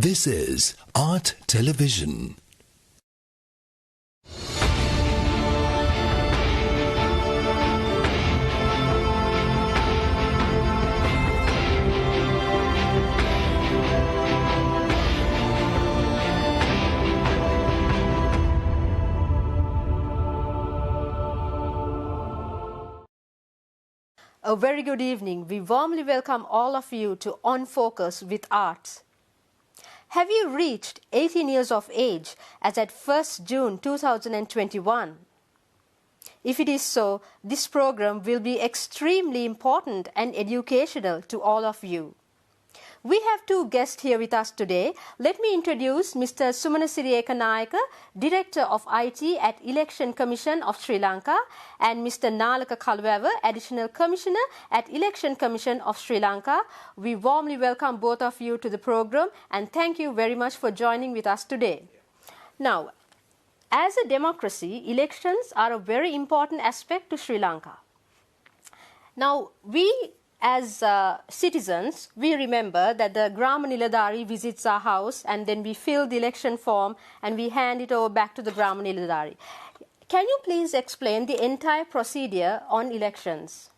This is Art Television. A very good evening. We warmly welcome all of you to On Focus with Arts. Have you reached 18 years of age as at 1st June 2021? If it is so, this program will be extremely important and educational to all of you. We have two guests here with us today. Let me introduce Mr. Sumanasiri Ekanayaka, Director of IT at Election Commission of Sri Lanka, and Mr. Nalaka Kalwava, Additional Commissioner at Election Commission of Sri Lanka. We warmly welcome both of you to the program and thank you very much for joining with us today. Now, as a democracy, elections are a very important aspect to Sri Lanka. Now, as citizens, we remember that the Grama Niladhari visits our house and then we fill the election form and we hand it over back to the Grama Niladhari. Can you please explain the entire procedure on elections?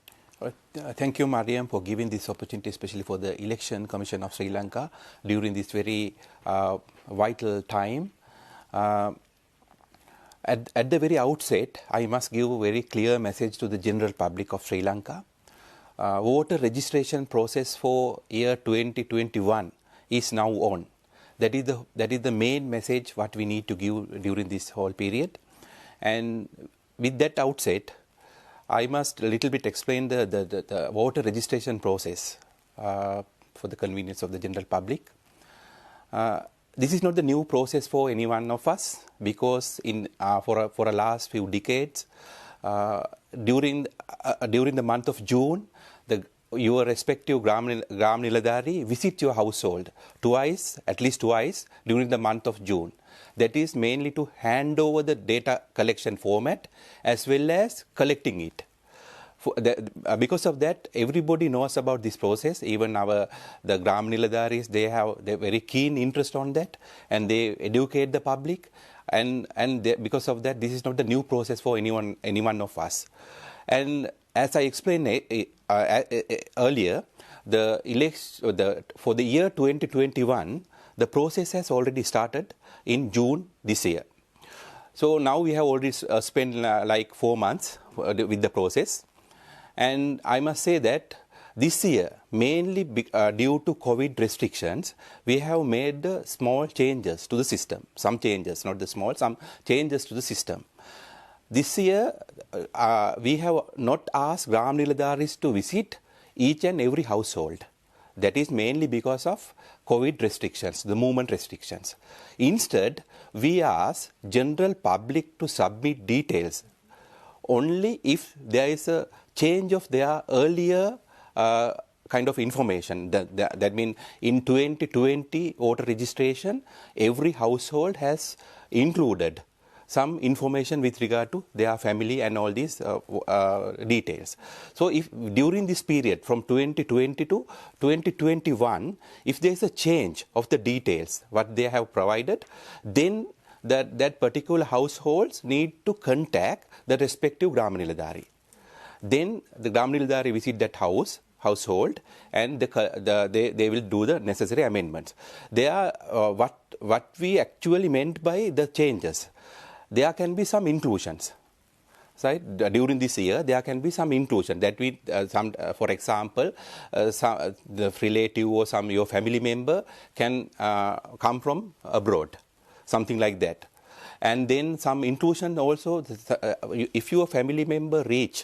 Thank you, Mariam, for giving this opportunity, especially for the Election Commission of Sri Lanka during this very vital time. At the very outset, I must give a very clear message to the general public of Sri Lanka. Voter registration process for year 2021 is now on. That is the main message what we need to give during this whole period. And with that outset, I must a little bit explain the voter registration process for the convenience of the general public. This is not the new process for any one of us because for the last few decades, during the month of June, your respective Gram Niladhari visit your household at least twice during the month of June. That is mainly to hand over the data collection format as well as collecting it. Because of that, everybody knows about this process. Even the Gram Niladharis, they have very keen interest on that and they educate the public. And because of that, this is not the new process for any one of us. And as I explained earlier, for the year 2021, the process has already started in June this year. So now we have already spent like 4 months with the process. And I must say that this year, mainly due to COVID restrictions, we have made small changes to the system. Some changes, not the small, some changes to the system. This year, we have not asked Gram Niladharis to visit each and every household. That is mainly because of COVID restrictions, the movement restrictions. Instead, we ask general public to submit details only if there is a change of their earlier kind of information. That means in 2020 voter registration, every household has included some information with regard to their family and all these details. So if during this period from 2020 to 2021, if there is a change of the details what they have provided, then that particular households need to contact the respective Grama Niladhari. Then the Grama Niladhari visit that household and they will do the necessary amendments. They are what we actually meant by the changes. There can be some inclusions. Right? During this year, there can be some inclusion. That we, for example, the relative or your family member can come from abroad, something like that. And then some inclusion also, if your family member reach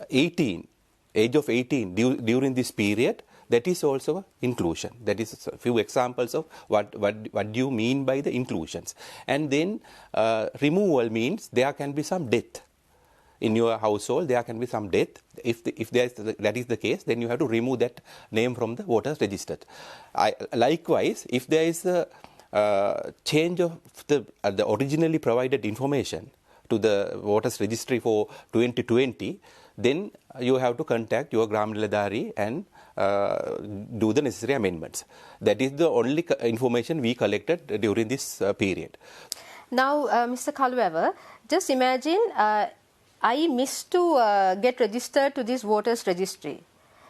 age of 18 during this period, that is also inclusion. That is a few examples of what do you mean by the inclusions. And then removal means there can be some death in your household. There can be some death. If that is the case, then you have to remove that name from the voters registered. Likewise, if there is a change of the originally provided information to the voters registry for 2020, then you have to contact your Gram Niladhari and do the necessary amendments. That is the only information we collected during this period. Now, Mr. Kaluwewa, just imagine I missed to get registered to this voters registry.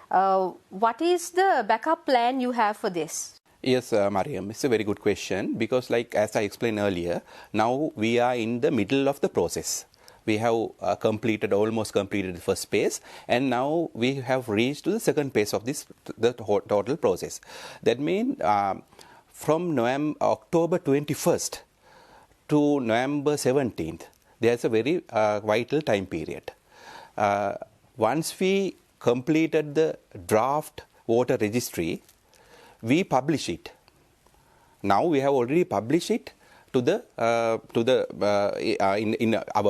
What is the backup plan you have for this? Yes, Mariam, it's a very good question because, like as I explained earlier, now we are in the middle of the process. We have almost completed the first phase, and now we have reached to the second phase of the total process. That means from October 21st to November 17th, there's a very vital time period. Once we completed the draft voter registry, we publish it. Now we have already published it in our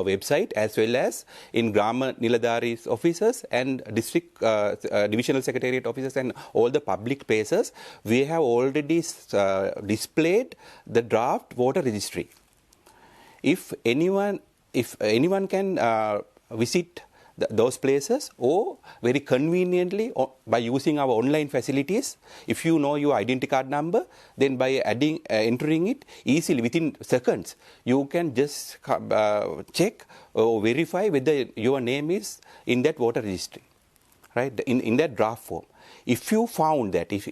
website as well as in Grama Niladhari's offices and district divisional secretariat offices and all the public places. We have already displayed the draft voter registry. If anyone can visit those places, or very conveniently by using our online facilities, if you know your identity card number, then by entering it easily within seconds, you can just check or verify whether your name is in that voter registry, right, in that draft form. If you found that, if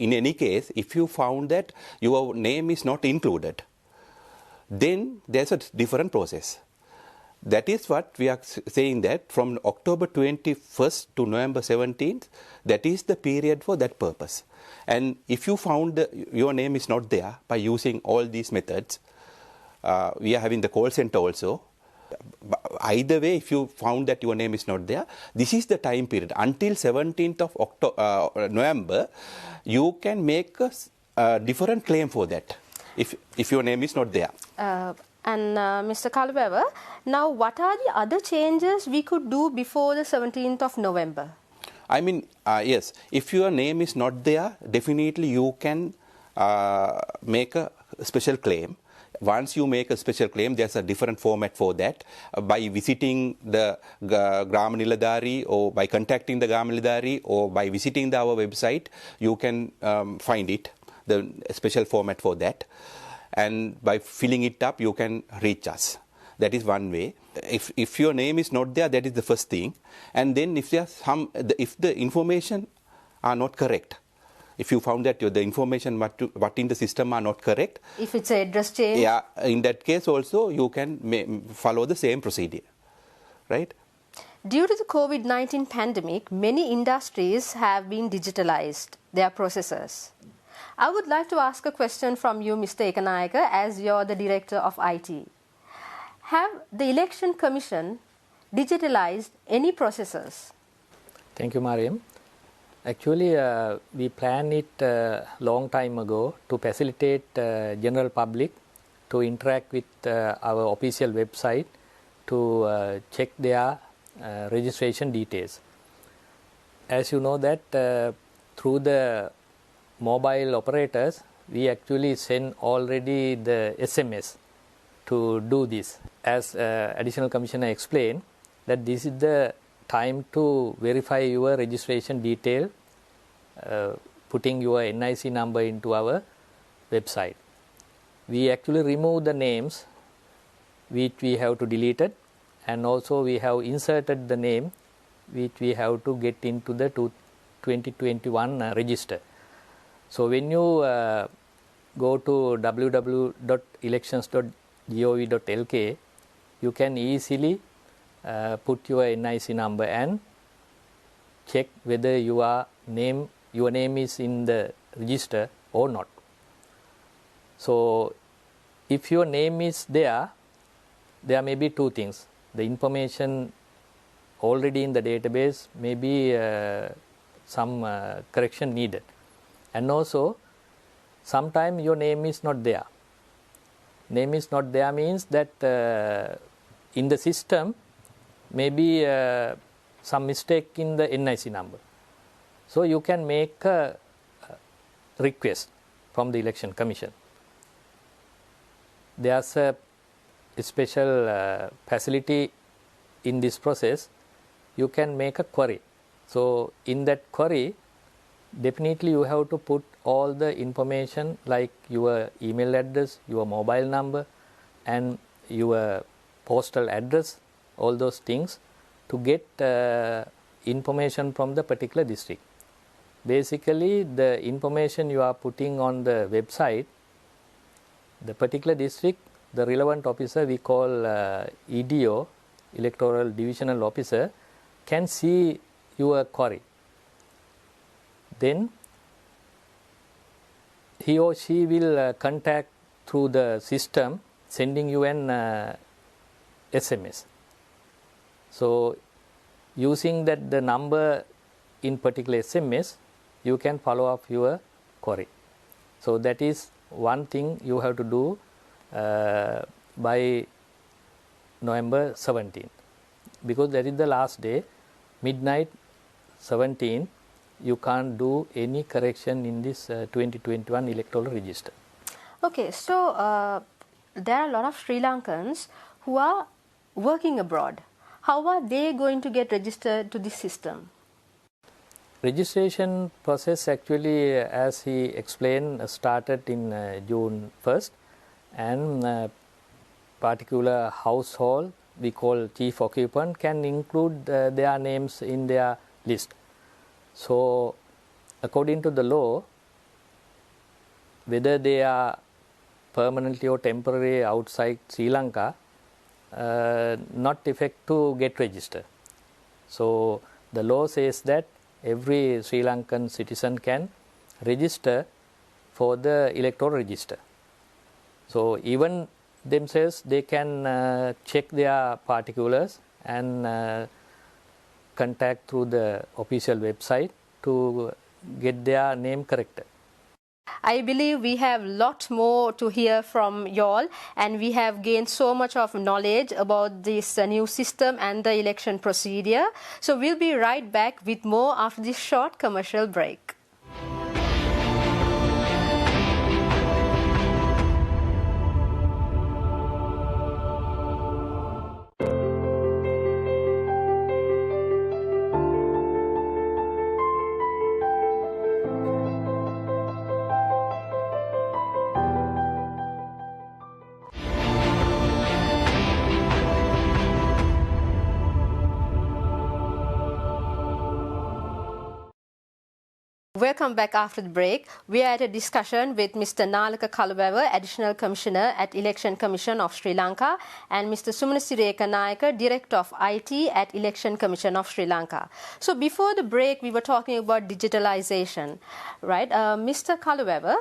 you found that your name is not included, then there's a different process. That is what we are saying, that from October 21st to November 17th, that is the period for that purpose. And if you found your name is not there by using all these methods, we are having the call center also. Either way, if you found that your name is not there, this is the time period. Until 17th of November, you can make a different claim for that if your name is not there. And Mr. Kaluwewa, now what are the other changes we could do before the 17th of November? I mean, yes, if your name is not there, definitely you can make a special claim. Once you make a special claim, there's a different format for that. By visiting the Grama Niladhari, or by contacting the Grama Niladhari, or by visiting our website, you can find it, the special format for that. And by filling it up, you can reach us. That is one way. If your name is not there, that is the first thing. And then if the information are not correct, if you found that the information what in the system are not correct, if it's an address change, yeah, in that case also you can follow the same procedure, right? Due to the COVID-19 pandemic, many industries have been digitalized, their processes. I would like to ask a question from you, Mr. Ekanayaka, as you're the Director of IT. Have the Election Commission digitalized any processes? Thank you, Mariam. Actually, we planned it a long time ago to facilitate general public to interact with our official website to check their registration details. As you know that through the mobile operators, we actually send already the SMS to do this. As Additional Commissioner explained, that this is the time to verify your registration detail, putting your NIC number into our website. We actually remove the names which we have to delete it, and also we have inserted the name which we have to get into the 2021 register. So when you go to www.elections.gov.lk, you can easily put your NIC number and check whether your name is in the register or not. So if your name is there may be two things. The information already in the database, may be some correction needed. And also, sometimes your name is not there. Name is not there means that in the system, maybe some mistake in the NIC number. So you can make a request from the Election Commission. There's a special facility in this process. You can make a query. So in that query, definitely you have to put all the information like your email address, your mobile number and your postal address, all those things to get information from the particular district. Basically, the information you are putting on the website, the particular district, the relevant officer we call EDO, Electoral Divisional Officer, can see your query. Then he or she will contact through the system, sending you an SMS. So using that the number in particular SMS, you can follow up your query. So that is one thing you have to do by November 17, because that is the last day, midnight 17. You can't do any correction in this 2021 electoral register. Okay, so there are a lot of Sri Lankans who are working abroad. How are they going to get registered to this system? Registration process actually, as he explained, started in June 1st, and particular household we call chief occupant can include their names in their list. So according to the law, whether they are permanently or temporarily outside Sri Lanka, not effect to get registered. So the law says that every Sri Lankan citizen can register for the electoral register. So even themselves, they can check their particulars and contact through the official website to get their name corrected. I believe we have lot more to hear from y'all, and we have gained so much of knowledge about this new system and the election procedure. So we'll be right back with more after this short commercial break. Welcome back after the break. We are at a discussion with Mr. Nalaka Kalaweva, Additional Commissioner at Election Commission of Sri Lanka, and Mr. Sumanasireka Nayaka, Director of IT at Election Commission of Sri Lanka. So before the break, we were talking about digitalization, right? Mr. Kalaweva,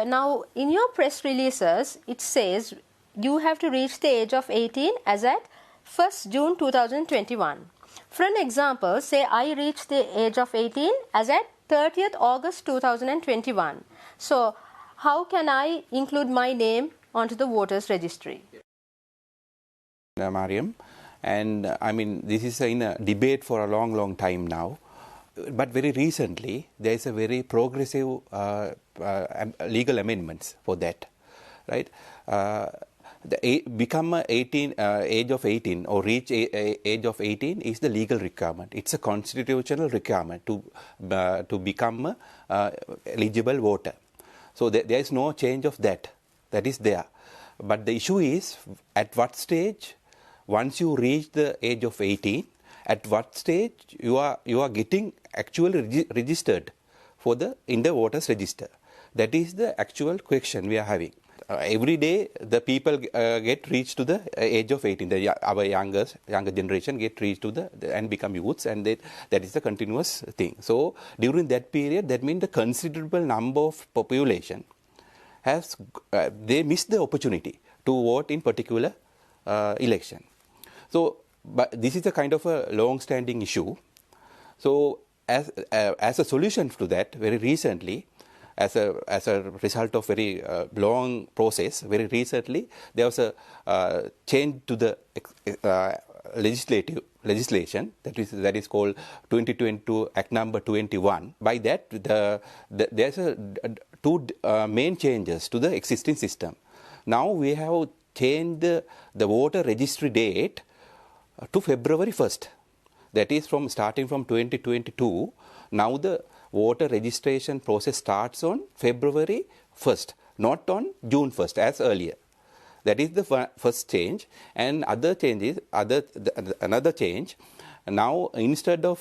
now in your press releases, it says you have to reach the age of 18 as at 1st June 2021. For an example, say I reach the age of 18 as at 30th August 2021. So how can I include my name onto the voters registry? Mariam, and I mean this is in a debate for a long time now, but very recently there is a very progressive legal amendments for that, right? Become age of 18 or reach age of 18 is the legal requirement. It's a constitutional requirement to become a eligible voter. So there is no change of that. That is there. But the issue is at what stage, once you reach the age of 18, at what stage you are getting actually registered for in the voters register. That is the actual question we are having. Every day the people get reached to the age of 18. Our younger generation get reached to and become youths, and that is a continuous thing. So during that period, that means the considerable number of population they miss the opportunity to vote in particular election. So, but this is a kind of a long-standing issue. So as a solution to that, very recently, as a result of very long process, very recently there was a change to the legislation that is called 2022 Act number 21. By that, there's two main changes to the existing system. Now we have changed the voter registry date to February 1st. That is starting from 2022. Now the voter registration process starts on February 1st, not on June 1st as earlier. That is the first change. And another change, now instead of,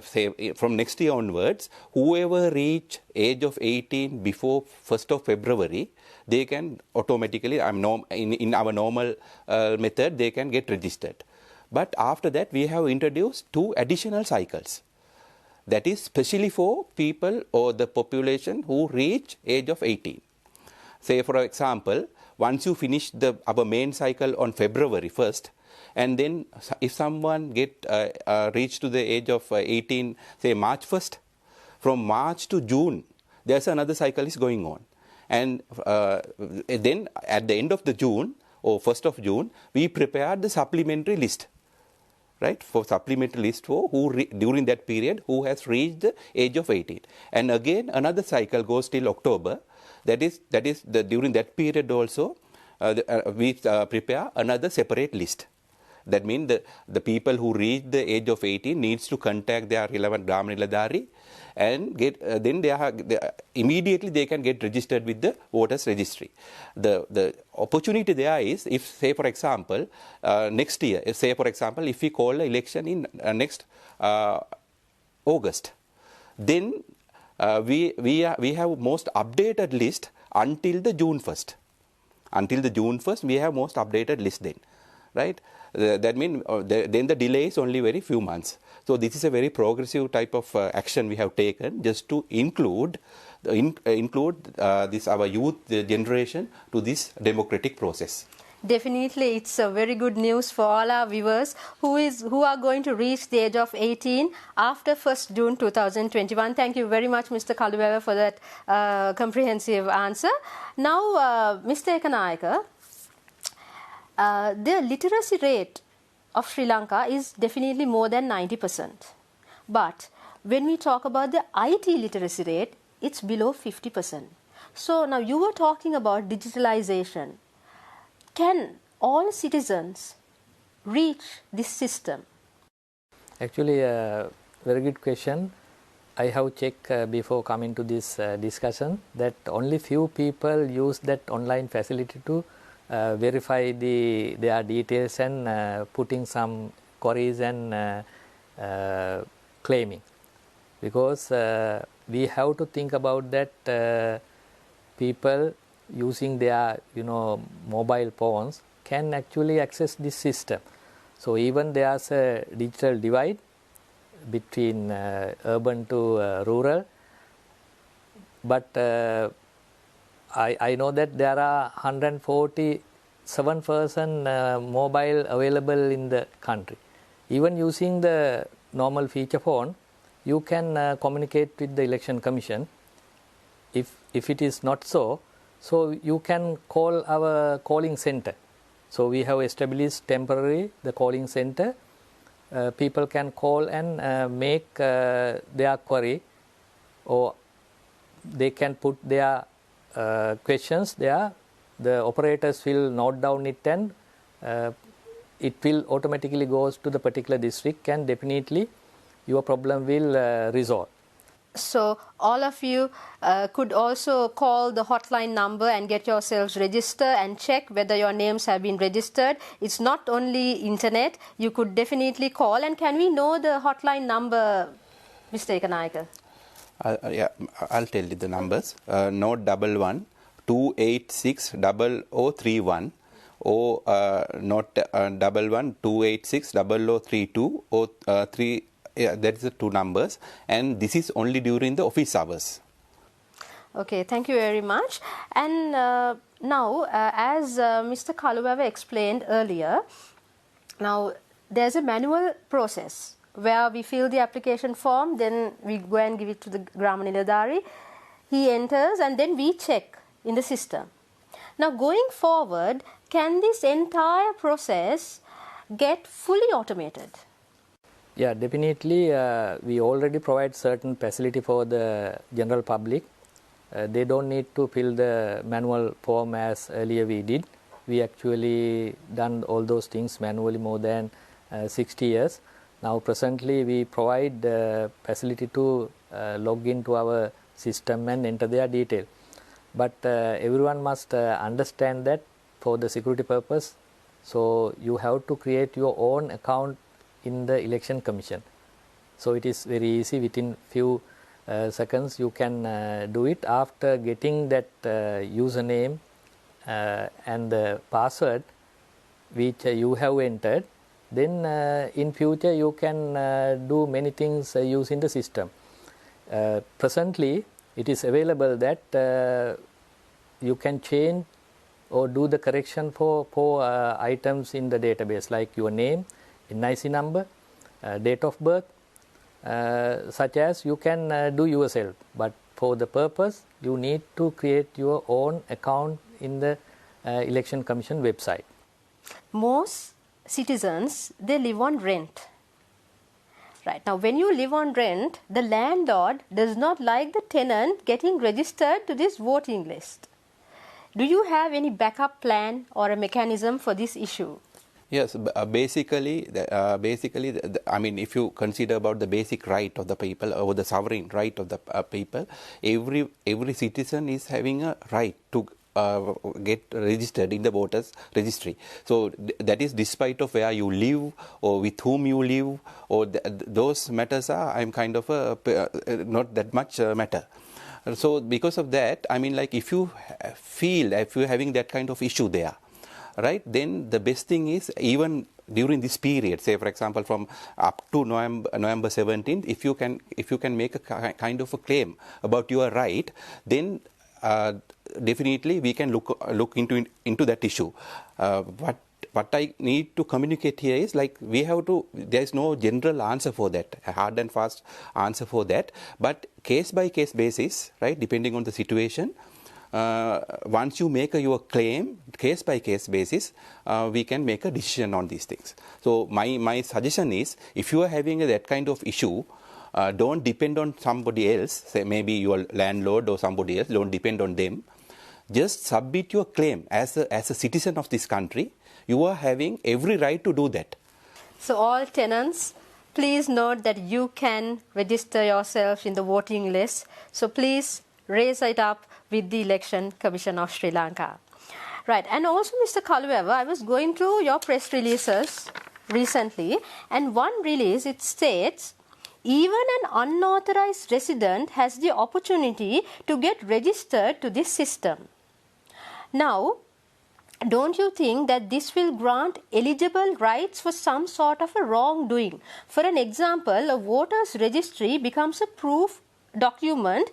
say from next year onwards, whoever reach age of 18 before 1st of February, they can automatically, in our normal method, they can get registered. But after that, we have introduced 2 additional cycles. That is specially for people or the population who reach age of 18. Say, for example, once you finish our main cycle on February 1st, and then if someone reach to the age of 18, say March 1st, from March to June, there's another cycle is going on. And then at the end of the June, or 1st of June, we prepared the supplementary list. Right, for supplementary list for during that period who has reached the age of 18. And again, another cycle goes till October. That is during that period also, we prepare another separate list. That means the people who reach the age of 18 needs to contact their relevant Gram Niladhari and get then immediately they can get registered with the voters registry. The opportunity there is, if say for example next year, if we call an election in next August, then we have most updated list until the June 1st. Until the June 1st, we have most updated list then, right? That means then the delay is only very few months. So this is a very progressive type of action we have taken just to include this our youth generation to this democratic process. Definitely, it's a very good news for all our viewers who are going to reach the age of 18 after 1st June 2021. Thank you very much, Mr. Kaluwewa, for that comprehensive answer. Now, Mr. Ekanayaka, the literacy rate of Sri Lanka is definitely more than 90%. But when we talk about the IT literacy rate, it's below 50%. So now you were talking about digitalization. Can all citizens reach this system? Actually, very good question. I have checked before coming to this discussion that only few people use that online facility to verify their details and putting some queries and claiming, because we have to think about that people using their mobile phones can actually access this system. So even there's a digital divide between urban to rural, but I know that there are 147% mobile available in the country. Even using the normal feature phone, you can communicate with the election commission. If it is not so you can call our calling center. So we have established temporary the calling center. People can call and make their query, or they can put their questions there. The operators will note down it and it will automatically goes to the particular district, and definitely your problem will resolve. So all of you could also call the hotline number and get yourselves registered and check whether your names have been registered. It's not only internet, you could definitely call. And can we know the hotline number, Mr. Ekanayaka? Yeah, I'll tell you the numbers. Note 11-286-0031 or note 11-286-0032 or 3. Yeah, that is the 2 numbers, and this is only during the office hours. Okay, thank you very much. And now, as Mr. Kaluwewa explained earlier, now there's a manual process where we fill the application form, then we go and give it to the Gram Niladhari. He enters and then we check in the system. Now going forward, can this entire process get fully automated? Yeah, definitely. We already provide certain facility for the general public. They don't need to fill the manual form as earlier we did. We actually done all those things manually more than 60 years. Now presently we provide the facility to log into our system and enter their detail. But everyone must understand that for the security purpose, so you have to create your own account in the election commission. So it is very easy, within few seconds you can do it. After getting that username and the password which you have entered, then in future you can do many things using the system. Presently it is available that you can change or do the correction for items in the database, like your name, NIC number, date of birth, such as you can do yourself. But for the purpose, you need to create your own account in the Election Commission website. Most citizens, they live on rent. Right. Now, when you live on rent, the landlord does not like the tenant getting registered to this voting list. Do you have any backup plan or a mechanism for this issue? Yes, basically, I mean, if you consider about the basic right of the people or the sovereign right of the people, every citizen is having a right to get registered in the voters registry. So that is despite of where you live or with whom you live, or those matters are, I'm kind of not that much matter. So because of that, I mean, like, if you feel, if you're having that kind of issue there, right, then the best thing is, even during this period, say for example from up to November 17th, if you can make a kind of a claim about your right, then definitely we can look into that issue. What I need to communicate here is, like, we have to, there is no general answer for that, a hard and fast answer for that, but case by case basis, right, depending on the situation, once you make your claim, case by case basis, we can make a decision on these things. So my suggestion is, if you are having that kind of issue, don't depend on somebody else, say maybe your landlord or somebody else, don't depend on them. Just submit your claim as a citizen of this country. You are having every right to do that. So all tenants, please note that you can register yourself in the voting list. So please raise it up with the Election Commission of Sri Lanka. Right, and also Mr. Kalueva, I was going through your press releases recently, and one release, it states, even an unauthorized resident has the opportunity to get registered to this system. Now, don't you think that this will grant eligible rights for some sort of a wrongdoing? For an example, a voter's registry becomes a proof document.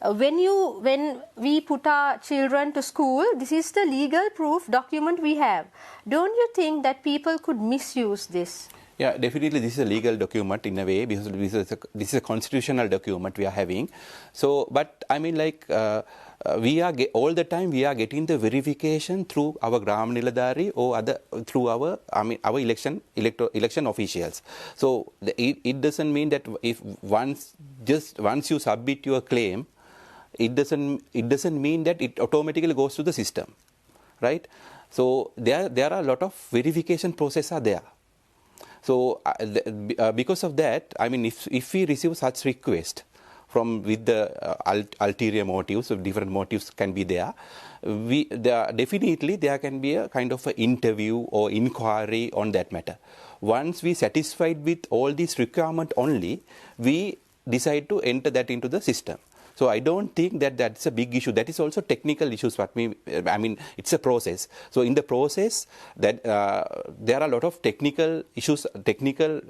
When we put our children to school, this is the legal proof document we have. Don't you think that people could misuse this? Yeah, definitely this is a legal document in a way, because this is a constitutional document we are having. So, but I mean, like, we are all the time we are getting the verification through our Gram Niladhari or through our election officials. So it doesn't mean that if once you submit your claim, it doesn't mean that it automatically goes to the system, right? So there are a lot of verification process are there. So because of that, I mean, if we receive such request with the ulterior motives, so different motives can be there, definitely there can be a kind of an interview or inquiry on that matter. Once we satisfied with all these requirements only, we decide to enter that into the system. So I don't think that that's a big issue. That is also technical issues. I mean, it's a process. So in the process, that there are a lot of technical issues, technical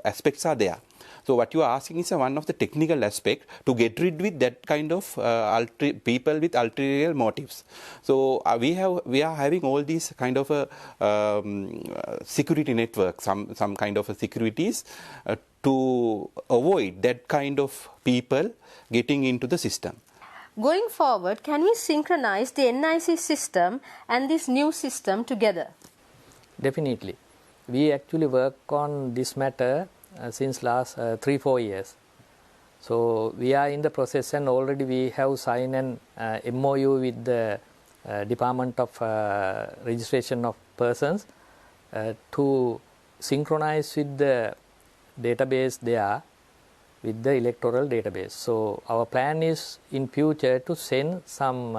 aspects are there. So what you are asking is one of the technical aspect to get rid with that kind of people with ulterior motives. So we are having all these kind of security network, some kind of securities to avoid that kind of people getting into the system. Going forward, can we synchronize the NIC system and this new system together? Definitely. We actually work on this matter since last 3-4 years. So we are in the process, and already we have signed an MOU with the Department of Registration of Persons to synchronize with the database there with the electoral database. So our plan is in future to send some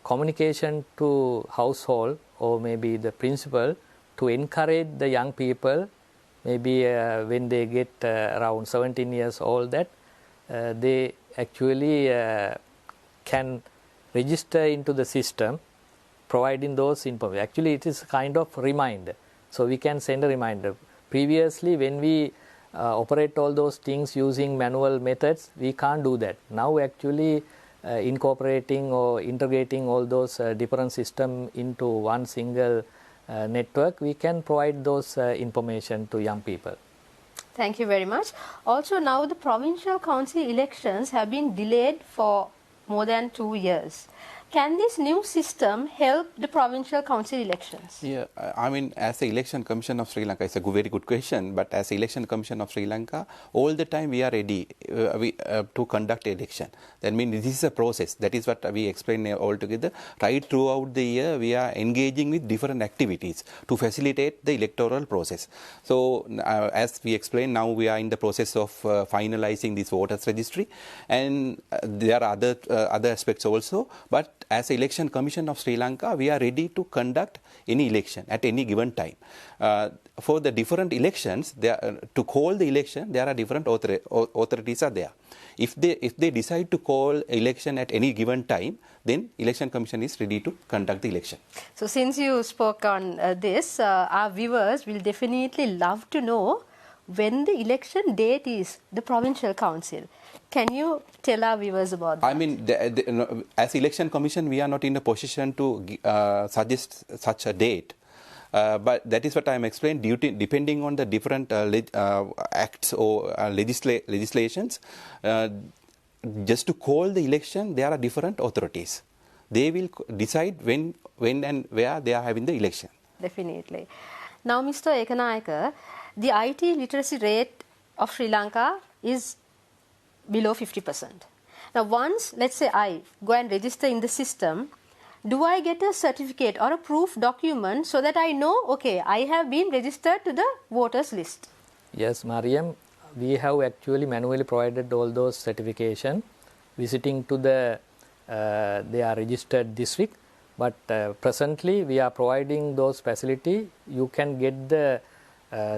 communication to household or maybe the principal to encourage the young people, maybe when they get around 17 years old, that they actually can register into the system, providing those information. Actually, it is kind of reminder. So we can send a reminder. Previously, when we operate all those things using manual methods, we can't do that. Now actually incorporating or integrating all those different systems into one single network, we can provide those information to young people. Thank you very much. Also, now the provincial council elections have been delayed for more than 2 years. Can this new system help the provincial council elections? Yeah, I mean, as the Election Commission of Sri Lanka, it's a very good question, but as the Election Commission of Sri Lanka, all the time we are ready to conduct election. That means this is a process. That is what we explain all together. Right throughout the year, we are engaging with different activities to facilitate the electoral process. So, as we explained, now we are in the process of finalizing this voters registry, and there are other aspects also, but as the Election Commission of Sri Lanka, we are ready to conduct any election at any given time. For the different elections, to call the election, there are different authorities are there. If they decide to call election at any given time, then Election Commission is ready to conduct the election. So since you spoke on this, our viewers will definitely love to know when the election date is, the provincial council. Can you tell our viewers about that? I mean, as Election Commission, we are not in a position to suggest such a date. But that is what I am explaining, depending on the different acts or legislations. Just to call the election, there are different authorities. They will decide when and where they are having the election. Definitely. Now, Mr. Ekanayaka, the IT literacy rate of Sri Lanka is below 50%. Now, once, let's say I go and register in the system, do I get a certificate or a proof document so that I know, okay, I have been registered to the voters list? Yes, Mariam, we have actually manually provided all those certification visiting to the their registered district, but presently we are providing those facility. You can get the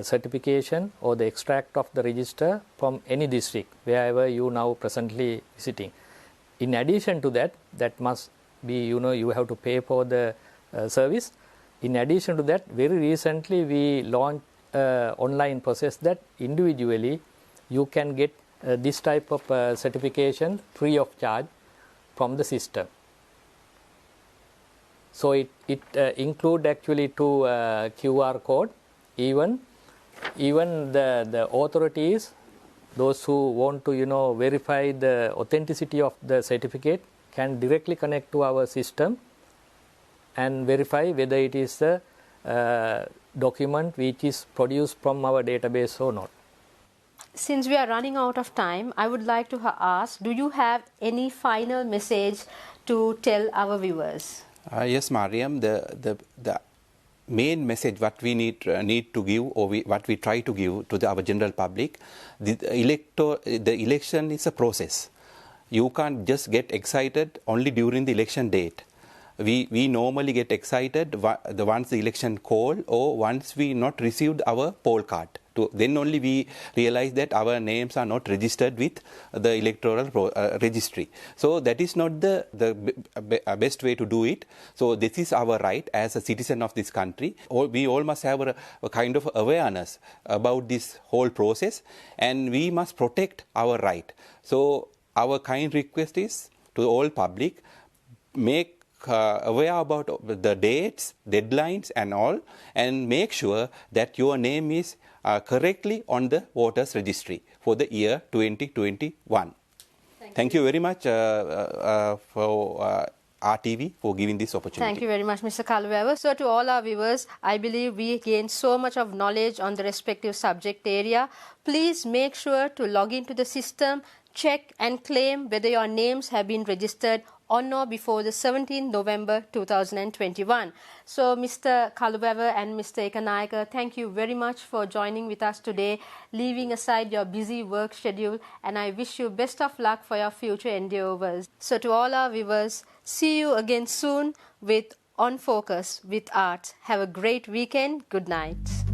certification or the extract of the register from any district wherever you now presently visiting. In addition to that, that must be, you have to pay for the service. In addition to that, very recently we launched online process that individually you can get this type of certification free of charge from the system. So it include actually 2 QR code. Even the authorities, those who want to verify the authenticity of the certificate, can directly connect to our system and verify whether it is a document which is produced from our database or not. Since we are running out of time, I would like to ask, do you have any final message to tell our viewers? Yes, Mariam, the main message what we need to give, or what we try to give to our general public, the election is a process. You can't just get excited only during the election date. We normally get excited once the election call or once we not received our poll card. Then only we realize that our names are not registered with the electoral registry. So that is not the best way to do it. So this is our right as a citizen of this country. We all must have a kind of awareness about this whole process, and we must protect our right. So our kind request is to all public, make aware about the dates, deadlines and all, and make sure that your name is correctly on the voters registry for the year 2021. Thank you very much for RTV for giving this opportunity. Thank you very much, Mr. Kalweva. So to all our viewers, I believe we gained so much of knowledge on the respective subject area. Please make sure to log into the system, check and claim whether your names have been registered on or before the 17th November 2021. So Mr. Kaluwewa and Mr. Ekanayaka, thank you very much for joining with us today, leaving aside your busy work schedule, and I wish you best of luck for your future endeavors. So to all our viewers, see you again soon with On Focus with Art. Have a great weekend. Good night.